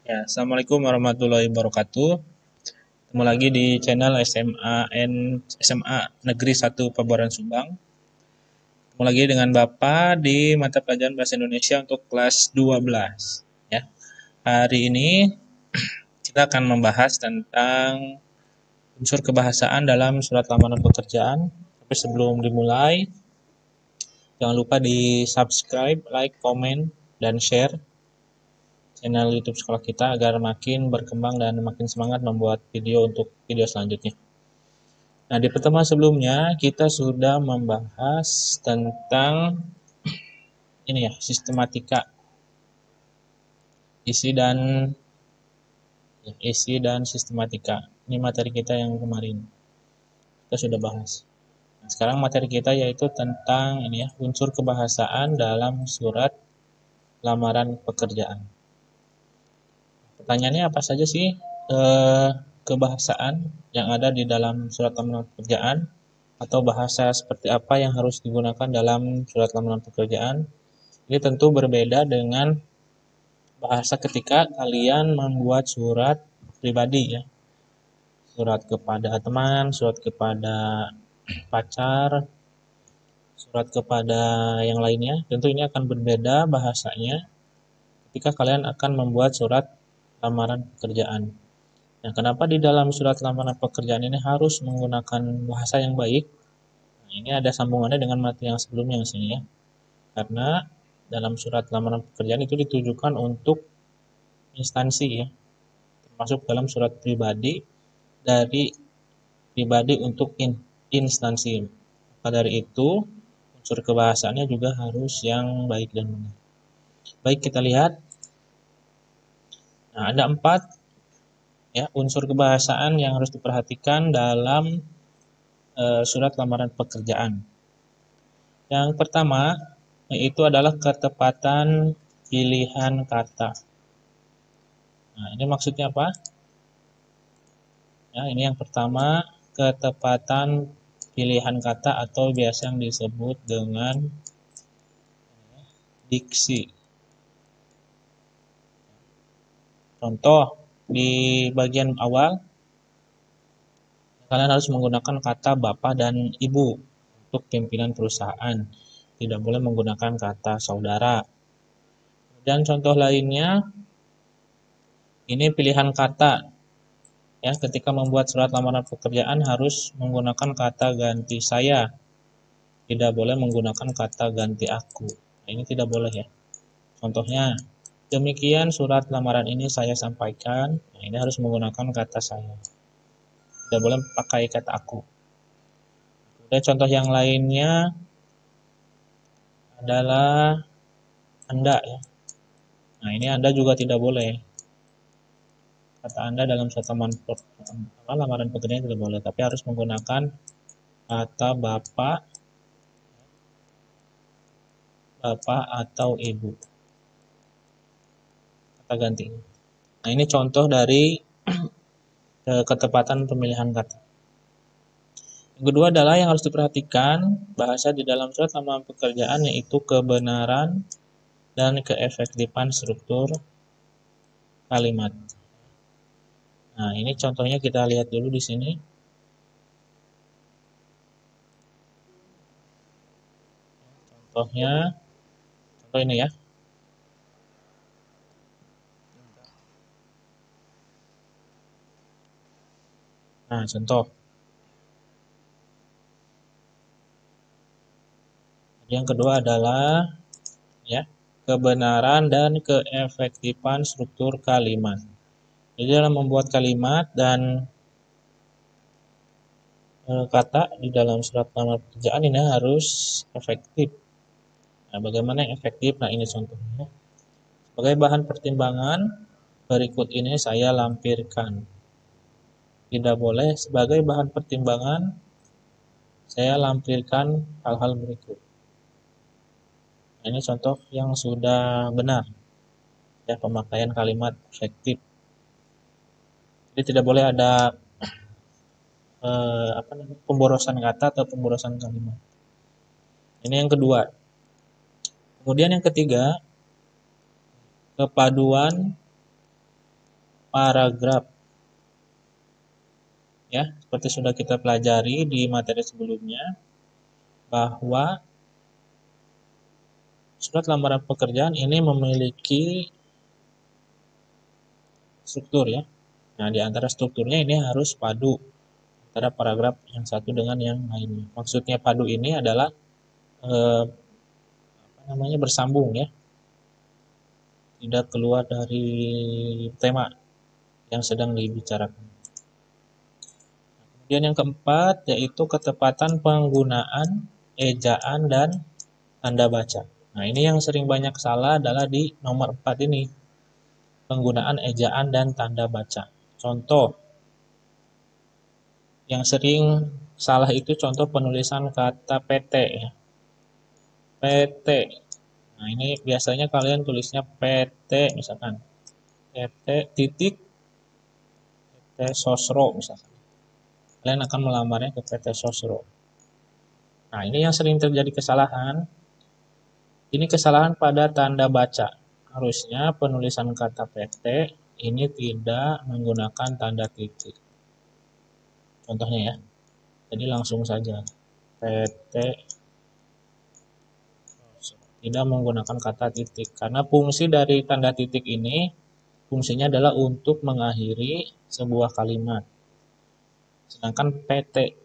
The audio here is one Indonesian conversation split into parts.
Ya, Assalamualaikum warahmatullahi wabarakatuh. Ketemu lagi di channel SMA Negeri 1 Pabuaran Subang. Ketemu lagi dengan Bapak di mata pelajaran Bahasa Indonesia untuk kelas 12. Ya. Hari ini kita akan membahas tentang unsur kebahasaan dalam surat lamaran pekerjaan. Tapi sebelum dimulai, jangan lupa di subscribe, like, komen, dan share channel YouTube sekolah kita agar makin berkembang dan makin semangat membuat video untuk video selanjutnya. Nah, di pertemuan sebelumnya kita sudah membahas tentang ini ya, sistematika isi dan sistematika. Ini materi kita yang kemarin kita sudah bahas. Nah, sekarang materi kita yaitu tentang ini ya, unsur kebahasaan dalam surat lamaran pekerjaan. Pertanyaannya apa saja sih kebahasaan yang ada di dalam surat lamaran pekerjaan, atau bahasa seperti apa yang harus digunakan dalam surat lamaran pekerjaan? Ini tentu berbeda dengan bahasa ketika kalian membuat surat pribadi ya. Surat kepada teman, surat kepada pacar, surat kepada yang lainnya. Tentu ini akan berbeda bahasanya ketika kalian akan membuat surat lamaran pekerjaan. Nah, kenapa di dalam surat lamaran pekerjaan ini harus menggunakan bahasa yang baik? Nah, ini ada sambungannya dengan materi yang sebelumnya di sini ya. Karena dalam surat lamaran pekerjaan itu ditujukan untuk instansi ya, termasuk dalam surat pribadi dari pribadi untuk instansi. Maka dari itu unsur kebahasaannya juga harus yang baik dan benar. Baik, kita lihat. Nah, ada 4 ya unsur kebahasaan yang harus diperhatikan dalam surat lamaran pekerjaan. Yang pertama yaitu adalah ketepatan pilihan kata. Nah, ini maksudnya apa? Ya, ini yang pertama, ketepatan pilihan kata atau biasa yang disebut dengan diksi. Contoh, di bagian awal, kalian harus menggunakan kata bapak dan ibu untuk pimpinan perusahaan. Tidak boleh menggunakan kata saudara. Dan contoh lainnya, ini pilihan kata. Ya, ketika membuat surat lamaran pekerjaan harus menggunakan kata ganti saya. Tidak boleh menggunakan kata ganti aku. Nah, ini tidak boleh ya. Contohnya, demikian surat lamaran ini saya sampaikan. Nah, ini harus menggunakan kata saya. Tidak boleh pakai kata aku. Dan contoh yang lainnya adalah Anda ya. Nah, ini Anda juga tidak boleh. Kata Anda dalam surat lamaran pekerjaan tidak boleh, tapi harus menggunakan kata bapak atau ibu. Kata ganti. Nah, ini contoh dari ketepatan pemilihan kata. Yang kedua adalah yang harus diperhatikan bahasa di dalam surat lamaran pekerjaan, yaitu kebenaran dan keefektifan struktur kalimat. Nah, ini contohnya kita lihat dulu di sini. Contoh ini ya. Nah, contoh. Yang kedua adalah ya, kebenaran dan keefektifan struktur kalimat. Jadi dalam membuat kalimat dan kata di dalam surat lamaran pekerjaan ini harus efektif. Nah, bagaimana yang efektif? Nah, ini contohnya. Sebagai bahan pertimbangan, berikut ini saya lampirkan. Tidak boleh sebagai bahan pertimbangan saya lampirkan hal-hal berikut. Nah, ini contoh yang sudah benar. Ya, pemakaian kalimat efektif. Jadi tidak boleh ada pemborosan kata atau pemborosan kalimat. Ini yang kedua. Kemudian yang ketiga, kepaduan paragraf. Ya, seperti sudah kita pelajari di materi sebelumnya, bahwa surat lamaran pekerjaan ini memiliki struktur ya. Nah, di antara strukturnya ini harus padu antara paragraf yang satu dengan yang lainnya. Maksudnya padu ini adalah bersambung ya, tidak keluar dari tema yang sedang dibicarakan. Kemudian yang keempat yaitu ketepatan penggunaan ejaan dan tanda baca. Nah, ini yang sering banyak salah adalah di nomor 4 ini, penggunaan ejaan dan tanda baca. Contoh yang sering salah itu contoh penulisan kata PT ya. PT. Nah, ini biasanya kalian tulisnya PT misalkan. PT titik PT Sosro misalkan. Kalian akan melamarnya ke PT Sosro. Nah, ini yang sering terjadi kesalahan. Ini kesalahan pada tanda baca. Harusnya penulisan kata PT ini tidak menggunakan tanda titik. Contohnya ya. Jadi langsung saja PT tidak menggunakan kata titik. Karena fungsi dari tanda titik ini fungsinya adalah untuk mengakhiri sebuah kalimat. Sedangkan PT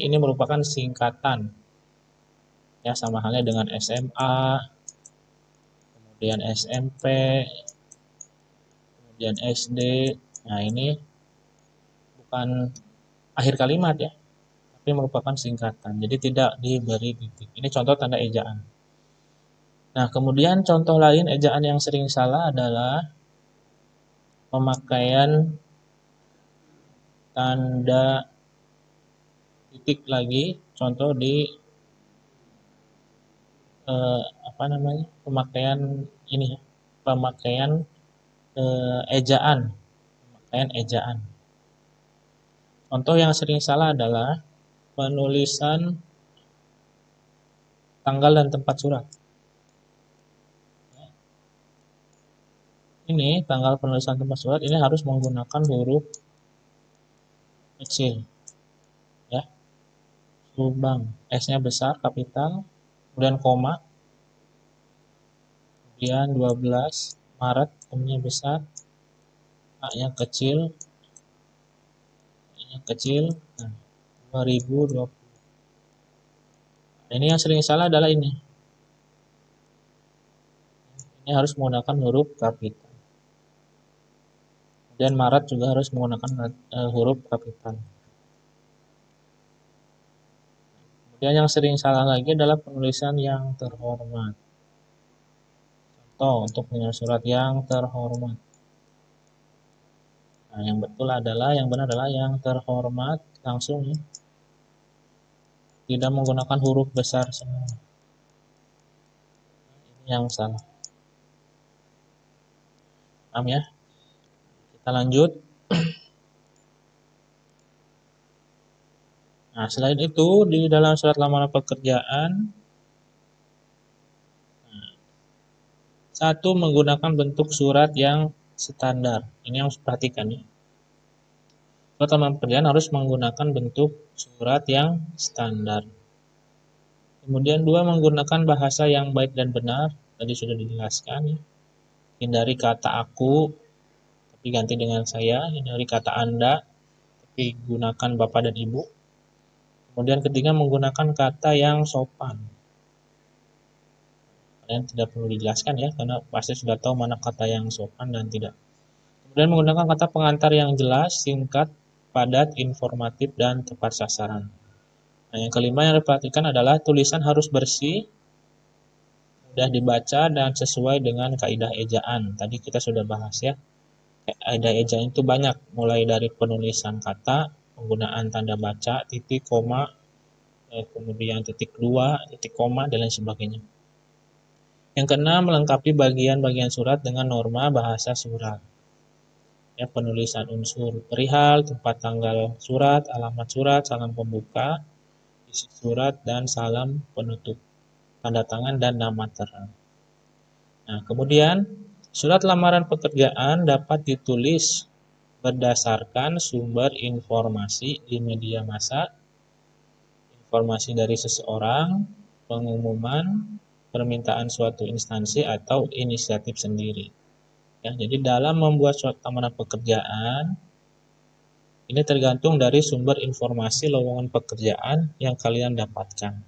ini merupakan singkatan. Ya, sama halnya dengan SMA, kemudian SMP, kemudian SD. Nah, ini bukan akhir kalimat ya, tapi merupakan singkatan. Jadi tidak diberi titik. Ini contoh tanda ejaan. Nah, kemudian contoh lain ejaan yang sering salah adalah pemakaian tanda titik lagi. Contoh di pemakaian ini ya, pemakaian ejaan. Pemakaian ejaan. Contoh yang sering salah adalah penulisan tanggal dan tempat surat. Ini tanggal penulisan tempat surat ini harus menggunakan huruf kecil. Ya. Subang, S-nya besar, kapital, kemudian koma, kemudian 12 Maret, M-nya besar, A-nya kecil, E-nya kecil, nah, 2020. Nah, ini yang sering salah adalah ini. Ini harus menggunakan huruf kapital. Kemudian Maret juga harus menggunakan huruf kapital. Kemudian yang sering salah lagi adalah penulisan yang terhormat. Contoh untuk penulisan surat yang terhormat. Nah, yang benar adalah yang terhormat langsung ya. Tidak menggunakan huruf besar semua. Ini yang salah. Paham ya? Kita lanjut. Nah, selain itu di dalam surat lamaran pekerjaan, satu menggunakan bentuk surat yang standar. Ini yang harus perhatikan ya. Surat lamaran pekerjaan harus menggunakan bentuk surat yang standar. Kemudian dua, menggunakan bahasa yang baik dan benar. Tadi sudah dijelaskan ya. Hindari kata aku, tapi ganti dengan saya. Hindari kata Anda, tapi gunakan Bapak dan Ibu. Kemudian ketiga, menggunakan kata yang sopan. Kalian tidak perlu dijelaskan ya, karena pasti sudah tahu mana kata yang sopan dan tidak. Kemudian menggunakan kata pengantar yang jelas, singkat, padat, informatif, dan tepat sasaran. Nah, yang kelima yang diperhatikan adalah tulisan harus bersih, mudah dibaca, dan sesuai dengan kaidah ejaan. Tadi kita sudah bahas ya. Kaidah ejaan itu banyak, mulai dari penulisan kata, penggunaan tanda baca, titik, koma, kemudian titik dua, titik koma, dan lain sebagainya. Yang keenam, melengkapi bagian-bagian surat dengan norma bahasa surat. Ya, penulisan unsur perihal, tempat tanggal surat, alamat surat, salam pembuka, isi surat, dan salam penutup, tanda tangan, dan nama terang. Nah, kemudian Surat lamaran pekerjaan dapat ditulis berdasarkan sumber informasi di media massa, informasi dari seseorang, pengumuman, permintaan suatu instansi atau inisiatif sendiri. Ya, jadi dalam membuat surat lamaran pekerjaan, ini tergantung dari sumber informasi lowongan pekerjaan yang kalian dapatkan.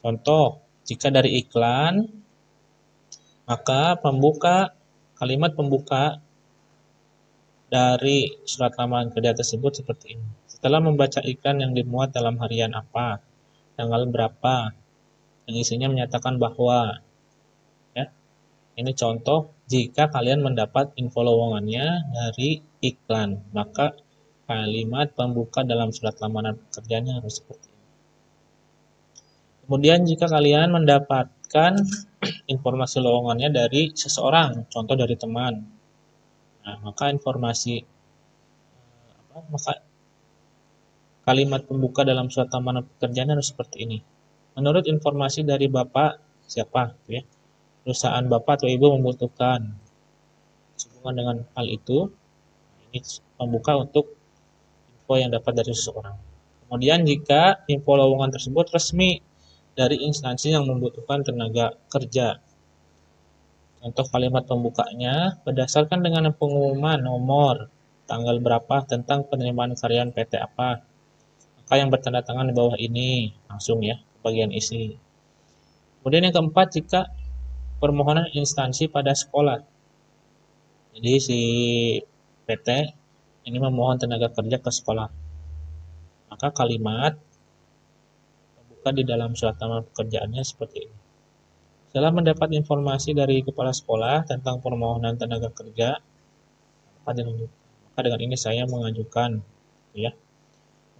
Contoh, jika dari iklan, maka kalimat pembuka dari surat lamaran kerja tersebut seperti ini. Setelah membaca iklan yang dimuat dalam harian apa, tanggal berapa, yang isinya menyatakan bahwa, ya, ini contoh jika kalian mendapat info lowongannya dari iklan, maka kalimat pembuka dalam surat lamaran pekerjaannya harus seperti ini. Kemudian jika kalian mendapatkan informasi lowongannya dari seseorang, contoh dari teman, nah, maka kalimat pembuka dalam surat lamaran pekerjaan harus seperti ini. Menurut informasi dari Bapak siapa, ya, perusahaan Bapak atau Ibu membutuhkan. Sehubungan dengan hal itu, ini pembuka untuk info yang dapat dari seseorang. Kemudian jika info lowongan tersebut resmi dari instansi yang membutuhkan tenaga kerja. Contoh kalimat pembukanya, berdasarkan dengan pengumuman nomor tanggal berapa tentang penerimaan karyawan PT apa, maka yang bertanda tangan di bawah ini, langsung ya ke bagian isi. Kemudian yang keempat, jika permohonan instansi pada sekolah. Jadi si PT ini memohon tenaga kerja ke sekolah. Maka kalimat pembuka di dalam surat lamaran pekerjaannya seperti ini. Setelah mendapat informasi dari kepala sekolah tentang permohonan tenaga kerja, maka dengan ini saya mengajukan, ya.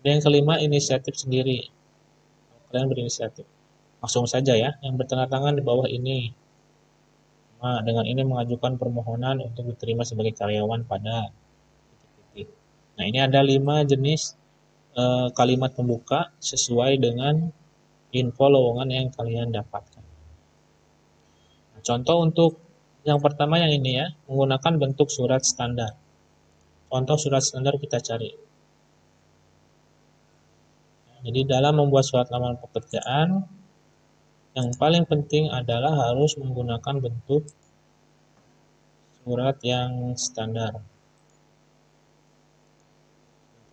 Dan yang kelima, inisiatif sendiri. Kalian berinisiatif. Langsung saja ya, yang bertanda tangan di bawah ini. Nah, dengan ini mengajukan permohonan untuk diterima sebagai karyawan pada titik-titik. Nah, ini ada 5 jenis kalimat pembuka sesuai dengan info lowongan yang kalian dapatkan. Nah, contoh untuk yang pertama yang ini ya, menggunakan bentuk surat standar. Contoh surat standar kita cari. Jadi dalam membuat surat lamaran pekerjaan, yang paling penting adalah harus menggunakan bentuk surat yang standar.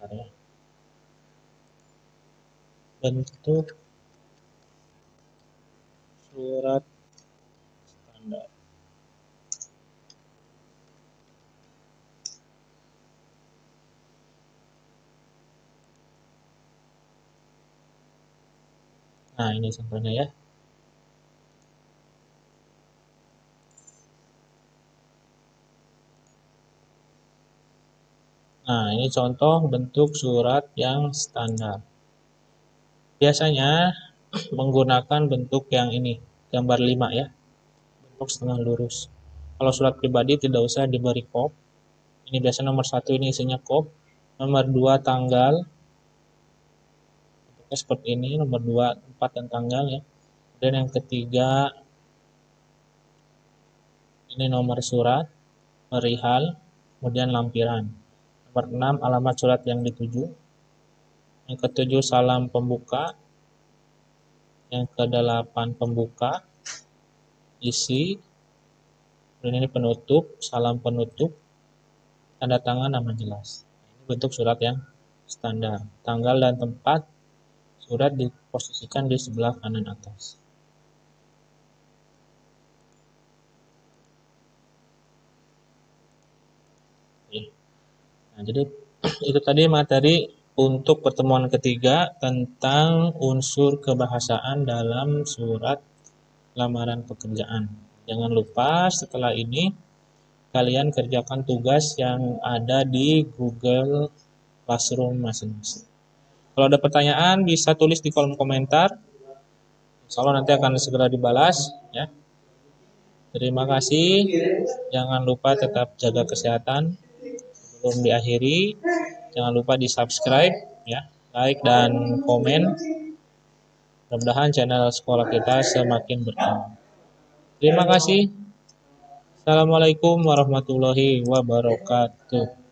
Bentar ya. Bentuk surat standar. Nah, ini contohnya ya. Nah, ini contoh bentuk surat yang standar. Biasanya menggunakan bentuk yang ini, gambar 5 ya. Bentuk setengah lurus. Kalau surat pribadi tidak usah diberi kop. Ini biasa nomor 1 ini isinya kop. Nomor 2 tanggal. Bentuknya seperti ini, nomor 2 tempat dan tanggal ya. Dan yang ketiga ini nomor surat, perihal, kemudian lampiran. Nomor 6 alamat surat yang dituju. Yang ketujuh salam pembuka. Yang ke-8 pembuka, isi, dan ini penutup, salam penutup, tanda tangan, nama jelas. Ini bentuk surat yang standar. Tanggal dan tempat surat diposisikan di sebelah kanan atas. Nah, jadi itu tadi materi untuk pertemuan ketiga tentang unsur kebahasaan dalam surat lamaran pekerjaan. Jangan lupa setelah ini kalian kerjakan tugas yang ada di Google Classroom masing-masing. Kalau ada pertanyaan bisa tulis di kolom komentar. Insya Allah nanti akan segera dibalas ya. Terima kasih. Jangan lupa tetap jaga kesehatan. Sebelum diakhiri, jangan lupa di subscribe ya, like dan komen. Mudah-mudahan channel sekolah kita semakin berkembang. Terima kasih. Assalamualaikum warahmatullahi wabarakatuh.